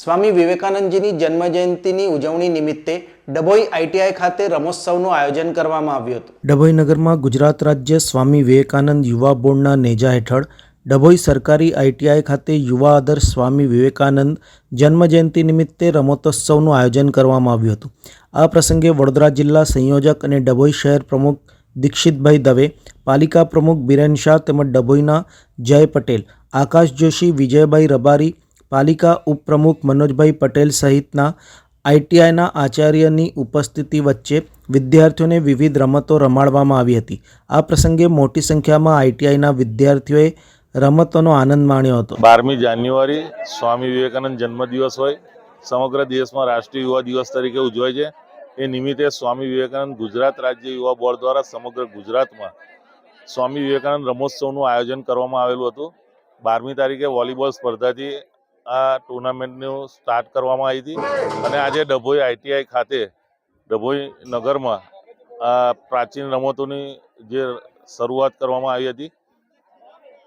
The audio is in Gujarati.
સ્વામી વિવેકાનંદજીની જન્મજયંતિની ઉજવણી નિમિત્તે ડભોઈ આઈટીઆઈ ખાતે રમોત્સવનું આયોજન કરવામાં આવ્યું હતું। ડભોઈ નગરમાં ગુજરાત રાજ્ય સ્વામી વિવેકાનંદ યુવા બોર્ડના નેજા હેઠળ ડભોઈ સરકારી આઈટીઆઈ ખાતે યુવા આદર્શ સ્વામી વિવેકાનંદ જન્મજયંતિ નિમિત્તે રમતોત્સવનું આયોજન કરવામાં આવ્યું હતું। આ પ્રસંગે વડોદરા જિલ્લા સંયોજક અને ડભોઈ શહેર પ્રમુખ દીક્ષિતભાઈ દવે, પાલિકા પ્રમુખ બિરેન શાહ તેમજ ડભોઈના જય પટેલ, આકાશ જોશી, વિજયભાઈ રબારી, પાલિકા ઉપપ્રમુખ મનોજભાઈ પટેલ સહિતના આઈટીઆઈના આચાર્યની ઉપસ્થિતિ વચ્ચે વિદ્યાર્થીઓને વિવિધ રમતો રમાડવામાં આવી હતી। આ પ્રસંગે મોટી સંખ્યામાં આઈટીઆઈના વિદ્યાર્થીઓએ રમતોનો આનંદ માણ્યો હતો। 12મી જાન્યુઆરી સ્વામી વિવેકાનંદ જન્મદિવસ હોય સમગ્ર દેશમાં રાષ્ટ્રીય યુવા દિવસ તરીકે ઉજવાય છે। એ નિમિત્તે સ્વામી વિવેકાનંદ ગુજરાત રાજ્ય યુવા બોર્ડ દ્વારા સમગ્ર ગુજરાતમાં સ્વામી વિવેકાનંદ રમોત્સવનું આયોજન કરવામાં આવેલું હતું। 12મી તારીખે વોલીબોલ સ્પર્ધાથી આ ટુર્નામેન્ટનું સ્ટાર્ટ કરવામાં આવી હતી અને આજે ડભોઈ આઈટીઆઈ ખાતે ડભોઈ નગરમાં પ્રાચીન રમતોની જે શરૂઆત કરવામાં આવી હતી